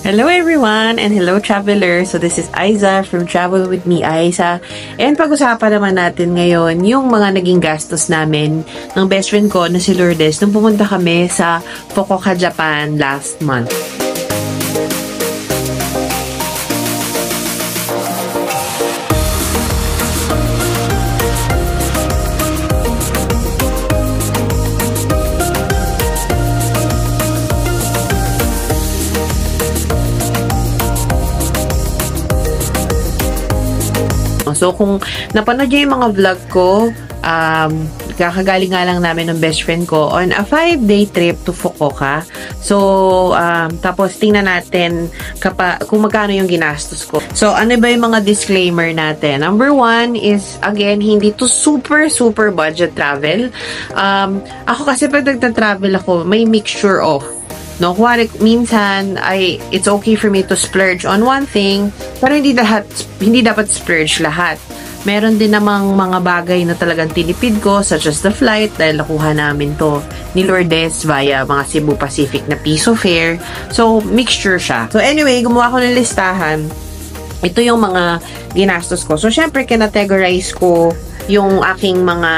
Hello everyone and hello travelers. So this is Aiza from Travel with me, Aiza. And pag-usapan naman natin ngayon yung mga naging gastos namin ng best friend ko na si Lourdes nung pumunta kami sa Fukuoka, Japan last month. So, kung napanood nyo yung mga vlog ko, kakagaling nga lang namin ng best friend ko on a 5-day trip to Fukuoka. So, tapos tingnan natin kung magkano yung ginastos ko. So, ano ba yung mga disclaimer natin? Number 1 is, again, hindi to super budget travel. Ako kasi pag nagta-travel ako, may mixture of no, minsan it's okay for me to splurge on one thing, pero hindi dapat splurge lahat. Meron din namang mga bagay na talagang tinipid ko, such as the flight, dahil nakuha namin to ni Lourdes via mga Cebu Pacific na piso fare. So, mixture siya. So, anyway, gumawa ko ng listahan. Ito yung mga ginastos ko. So, syempre, kinategorize ko yung aking mga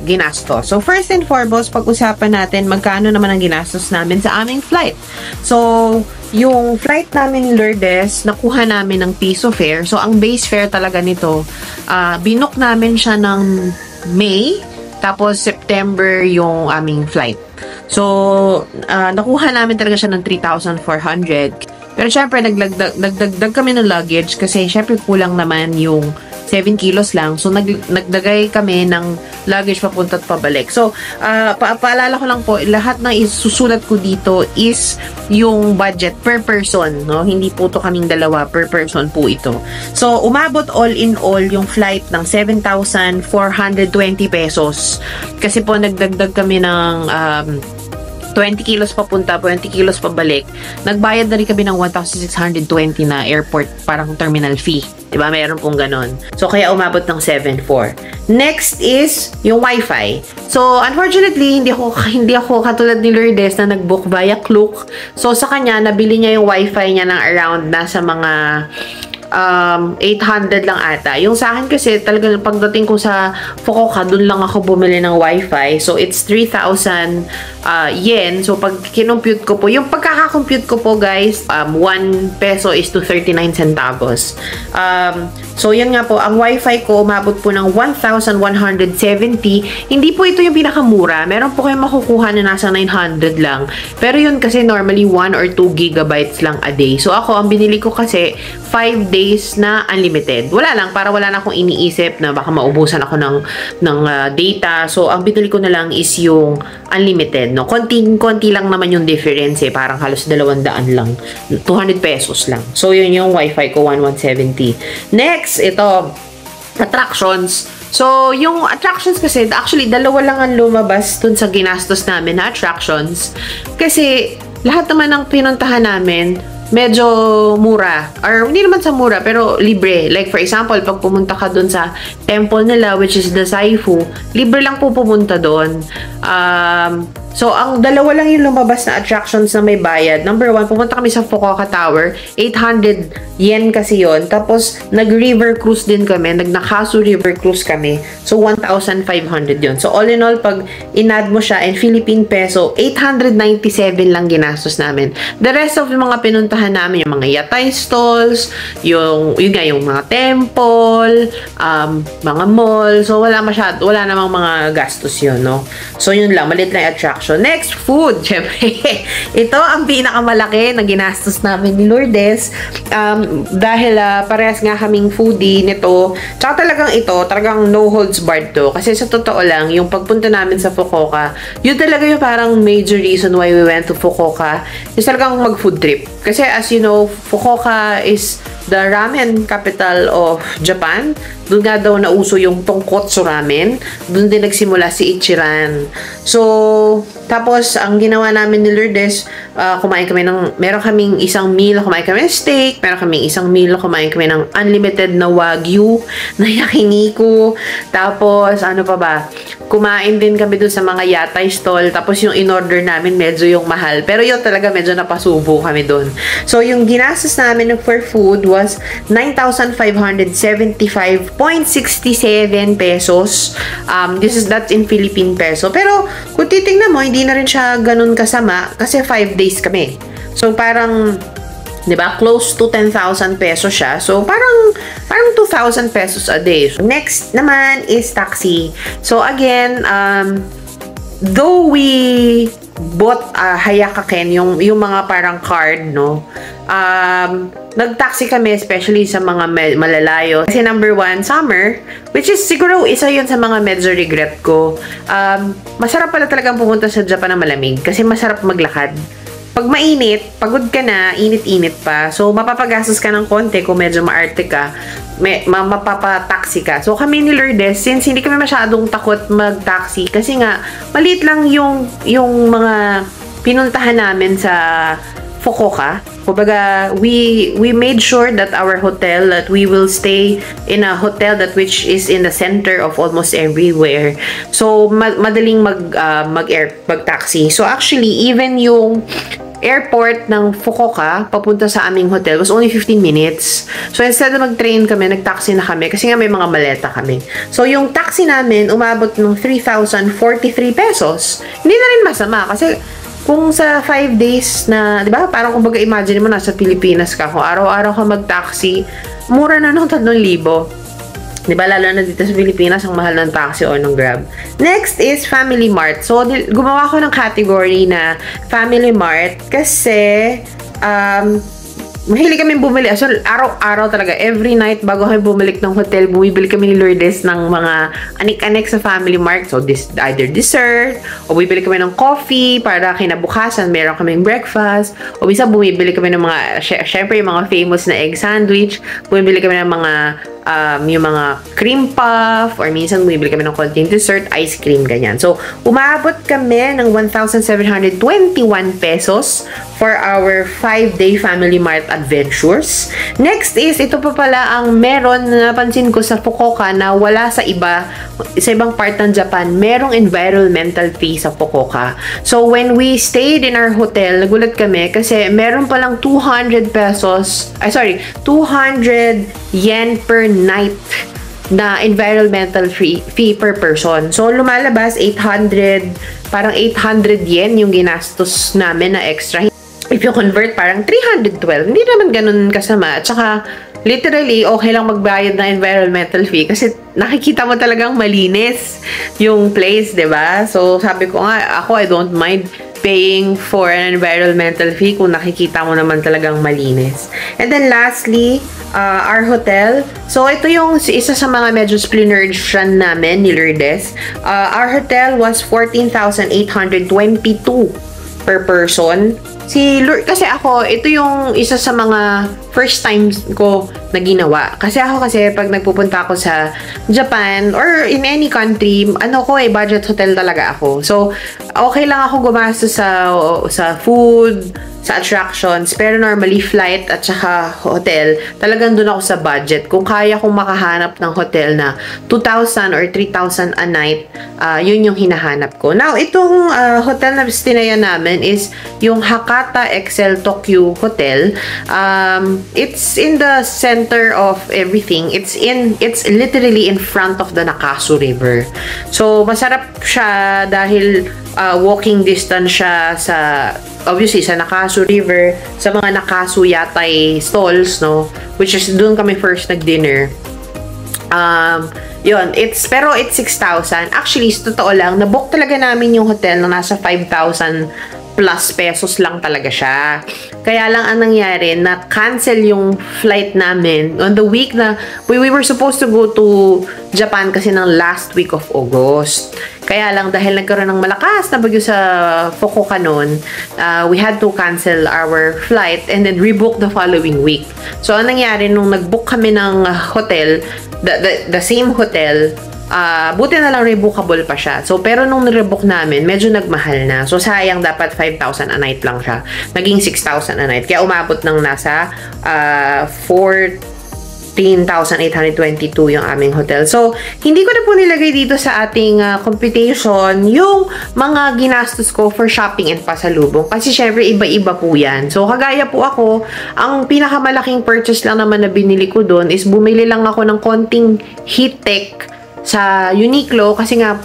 ginastos. So, first and foremost, pag-usapan natin magkano naman ang ginastos namin sa aming flight. So, yung flight namin ni Lourdes, nakuha namin ng piso fare. So, ang base fare talaga nito, binook namin siya ng May, tapos September yung aming flight. So, nakuha namin talaga siya ng 3,400. Pero syempre, nagdagdag kami ng luggage kasi syempre kulang naman yung 7 kilos lang. So, nagdagay kami ng luggage papunta at pabalik. So, paalala ko lang po, lahat ng isusulat ko dito is yung budget per person, no? Hindi po to kaming dalawa, per person po ito. So, umabot all in all yung flight ng 7,420 pesos. Kasi po, nagdagdag kami ng 20 kilos papunta, 20 kilos pabalik. Nagbayad na rin kami ng 1,620 na airport parang terminal fee. Diba? Mayroon pong ganon. So, kaya umabot ng 7,400. Next is yung Wi-Fi. So, unfortunately, hindi ako katulad ni Lourdes na nag-book via Klook. So, sa kanya, nabili niya yung Wi-Fi niya ng around nasa mga 800 lang ata. Yung sa akin kasi talagang pagdating ko sa Fukuoka, dun lang ako bumili ng Wi-Fi. So, it's 3,000 yen. So, pag kinompute ko po, yung pagkakakompute ko po guys, 1 peso is to 39 centavos. So, yan nga po, ang Wi-Fi ko umabot po ng 1,170. Hindi po ito yung pinakamura. Meron po kayong makukuha na nasa 900 lang. Pero yun kasi normally 1 or 2 gigabytes lang a day. So, ako, ang binili ko kasi 5 days na unlimited. Wala lang, para wala na akong iniisip na baka maubusan ako ng data. So, ang binili ko na lang is yung unlimited, no? Konti lang naman yung difference eh. Parang halos 200 lang. 200 pesos lang. So, yun yung Wi-Fi ko, 1,170. Next, ito, attractions. So, yung attractions kasi, actually, dalawa lang ang lumabas dun sa ginastos namin na attractions. Kasi, lahat naman ng pinuntahan namin, medyo mura. Or, hindi naman sa mura, pero libre. Like, for example, pag pumunta ka dun sa temple nila, which is the Saifu, libre lang po pumunta dun. So, ang dalawa lang yung lumabas na attractions na may bayad. Number 1, pumunta kami sa Fukuoka Tower. 800 yen kasi yon. Tapos, nag-river cruise din kami. Nag-Nakasu river cruise kami. So, 1,500 yon. So, all in all, pag in-add mo siya in Philippine peso, 897 lang ginastos namin. The rest of yung mga pinuntahan namin, yung mga yatay stalls, yung mga temple, mga mall. So, wala namang mga gastos yun, no? So, yun lang. Malit lang attraction. Next, food. Siyempre, ito ang pinakamalaki na ginastos namin ni Lourdes. Dahil parehas nga kaming foodie nito. Tsaka talagang no holds barred to. Kasi sa totoo lang, yung pagpunta namin sa Fukuoka, yun talaga yung parang major reason why we went to Fukuoka is talagang mag-food trip. Kasi as you know, Fukuoka is the ramen capital of Japan. Doon nga daw nauso yung tonkotsu ramen. Doon din nagsimula si Ichiran. So, Tapos, ang ginawa namin ni Lourdes, kumain kami meron kaming isang meal, kumain kami ng steak, meron kaming isang meal, kumain kami ng unlimited na wagyu, na yakiniku. Tapos, ano pa ba? Kumain din kami dun sa mga yatay stall. Tapos, yung in-order namin, medyo yung mahal. Pero yun talaga, medyo napasubo kami dun. So, yung ginastos namin for food was 9,575.67 pesos. That's in Philippine peso. Pero, kung titingnan mo, hindi na rin siya ganun kasama kasi 5 days kami. So, parang, di ba, close to 10,000 pesos siya. So, parang 2,000 pesos a day. So, next naman is taxi. So, again, though we bought Hayakaken, yung mga parang card, no? Nag-taxi kami, especially sa mga malalayo. Kasi number one, summer, which is siguro isa yun sa mga medyo regret ko. Masarap pala talagang pumunta sa Japan na malamig kasi masarap maglakad. Pag mainit, pagod ka na, init-init pa. So, mapapagastos ka ng konti kung medyo maarte ka. Mapapataxi ka. So, kami ni Lourdes, since hindi kami masyadong takot mag-taxi, kasi nga, maliit lang yung mga pinuntahan namin sa Fukuoka. Kumbaga, we made sure that our hotel, that we will stay in a hotel that which is in the center of almost everywhere. So, madaling mag-taxi. So, actually, even yung airport ng Fukuoka papunta sa aming hotel was only 15 minutes. So, instead na mag-train kami, nag-taxi na kami kasi nga may mga maleta kami. So, yung taxi namin umabot ng 3,043 pesos. Hindi na rin masama kasi kung sa 5 days na, di ba, parang kumbaga imagine mo nasa Pilipinas ka, kung araw-araw ka mag-taxi, mura na ng 3,000. Di ba, lalo na dito sa Pilipinas, ang mahal ng taxi o ng Grab. Next is Family Mart. So, gumawa ko ng category na Family Mart kasi, mahilig kami bumili. So, araw-araw talaga. Every night, bago kami bumalik ng hotel, bumibili kami ni Lourdes ng mga anik-anik sa Family Mart. So, either dessert, o bumibili kami ng coffee para kinabukasan, meron kaming breakfast. O bisa bumibili kami ng mga, syempre, yung mga famous na egg sandwich. Bumibili kami ng mga yung mga cream puff, or minsan bumibili kami ng konting dessert, ice cream, ganyan. So, umabot kami ng 1,721 pesos for our 5-day Family Mart adventures. Next is, ito pa pala ang meron na napansin ko sa Fukuoka na wala sa ibang part ng Japan, merong environmental fee sa Fukuoka. So, when we stayed in our hotel, nagulat kami kasi meron palang 200 yen per night na environmental fee per person. So, lumalabas 800 yen yung ginastos namin na extra. If you convert, parang 312. Hindi naman ganun kasama. At saka, literally, okay lang magbayad ng environmental fee kasi nakikita mo talagang malinis yung place, diba? So, sabi ko nga, I don't mind paying for an environmental fee kung nakikita mo naman talagang malinis. And then lastly, our hotel. So, ito yung isa sa mga medyo splurgean namin ni Lourdes. Our hotel was 14,822 per person. Kasi ako, ito yung isa sa mga first times ko na ginawa. Kasi pag nagpupunta ako sa Japan or in any country, budget hotel talaga ako. So, okay lang ako gumastos sa food, sa attractions, pero normally flight at saka hotel, talagang doon ako sa budget. Kung kaya kong makahanap ng hotel na 2,000 or 3,000 a night, yun yung hinahanap ko. Now, itong hotel na stinayan namin is yung Hakata Excel Tokyo Hotel. It's in the center of everything. It's literally in front of the Nakasu River. So, masarap siya dahil walking distance siya obviously sa Nakasu River, sa mga Nakasu yatay stalls, no, which is doon kami first nag-dinner. Pero it's 6,000. Actually, totoo lang, nabook talaga namin yung hotel na nasa 5,000 plus pesos lang talaga siya. Kaya lang ang nangyari, na-cancel yung flight namin on the week na we were supposed to go to Japan kasi ng last week of August. Kaya lang dahil nagkaroon ng malakas na bagyo sa Fukuoka noon, we had to cancel our flight and then rebook the following week. So, ang nangyari, nung nag-book kami ng hotel, the same hotel, buti na lang rebookable pa siya. So, pero nung nirebook namin, medyo nagmahal na. So, sayang dapat 5,000 a night lang siya. Naging 6,000 a night. Kaya umabot ng nasa 14,822 yung aming hotel. So, hindi ko na po nilagay dito sa ating computation yung mga ginastos ko for shopping and pasalubong. Kasi syempre, iba-iba po yan. So, kagaya po ako, ang pinakamalaking purchase lang naman na binili ko doon is bumili lang ako ng konting heat tech sa Uniqlo kasi nga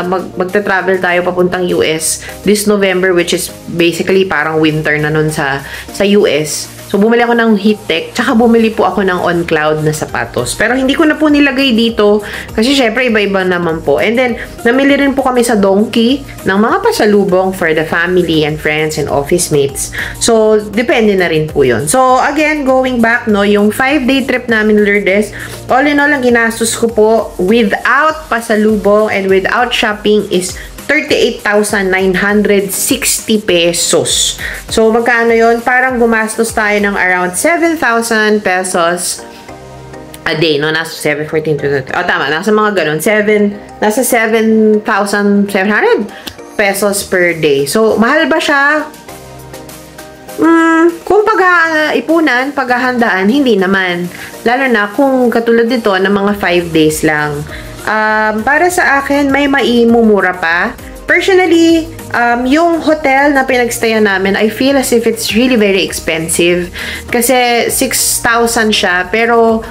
magta-travel tayo papuntang US this November, which is basically parang winter na nun sa US. So, bumili ako ng heat tech, tsaka bumili po ako ng on cloud na sapatos. Pero hindi ko na po nilagay dito kasi syempre iba-iba naman po. And then, namili rin po kami sa Donkey ng mga pasalubong for the family and friends and office mates. So, depende na rin po yun. So, again, going back, no, yung 5-day trip namin, Lourdes, all in all, ang ginastos ko po without pasalubong and without shopping is 38,960 pesos. So, magkano yun? Parang gumastos tayo ng around 7,000 pesos a day, no? Nasa 714. Tama. Nasa mga ganun. Nasa 7,700 pesos per day. So, mahal ba siya? Kung pag-ipunan, paghahandaan, hindi naman. Lalo na kung katulad dito ng mga 5 days lang. Para sa akin, may maimumura pa. Personally, yung hotel na pinagstayan namin, I feel as if it's really very expensive. Kasi 6,000 siya. Pero,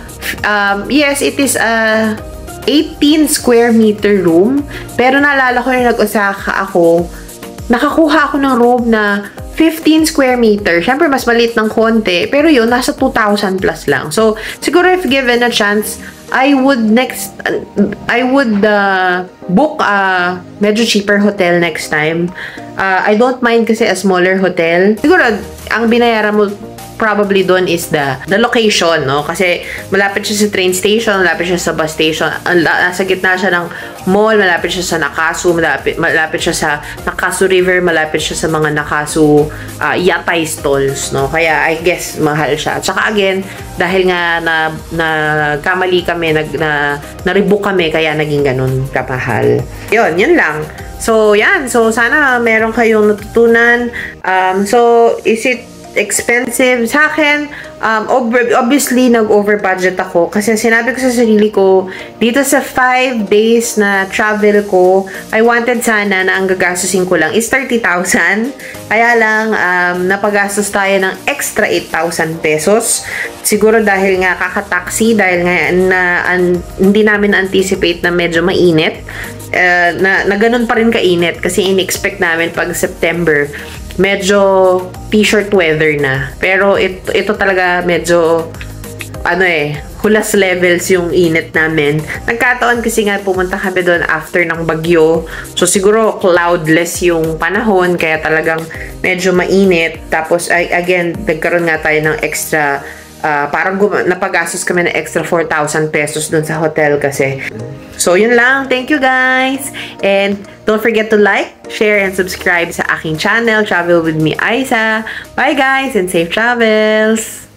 yes, it is a 18 square meter room. Pero naalala ko na nag-Osaka ako, nakakuha ako ng room na 15 square meter. Siyempre, mas maliit ng konti. Pero yun, nasa 2,000 plus lang. So, siguro if given a chance, I would book a medyo cheaper hotel next time. I don't mind kasi a smaller hotel. Siguro, ang binayaran mo probably doon is the location, no? Kasi malapit siya sa train station, malapit siya sa bus station, nasa gitna siya ng mall, malapit siya sa Nakasu, malapit siya sa Nakasu River, malapit siya sa mga Nakasu yatay stalls, no? Kaya I guess mahal siya. At saka again, dahil nga kamali kami, na-rebook kami, kaya naging ganun kamahal. Yun lang. So, yan. So, sana meron kayong natutunan. So, is it expensive? Sa akin, obviously, nag-over budget ako kasi sinabi ko sa sarili ko, dito sa 5 days na travel ko, I wanted sana na ang gagastusin ko lang is 30,000. Kaya lang, napagastos tayo ng extra 8,000 pesos. Siguro dahil nga kaka-taxi, dahil nga hindi namin anticipate na medyo mainit. Na ganun pa rin kainit kasi in-expect namin pag September medyo t-shirt weather na. Pero ito talaga medyo hulas levels yung init namin. Nagkataon kasi nga pumunta kami doon after ng bagyo. So siguro cloudless yung panahon kaya talagang medyo mainit. Tapos again, nagkaroon nga tayo ng extra parang napagastos kami ng extra 4,000 pesos dun sa hotel kasi. So, yun lang. Thank you, guys. And don't forget to like, share, and subscribe sa aking channel, Travel with me, Aiza. Bye, guys, and safe travels!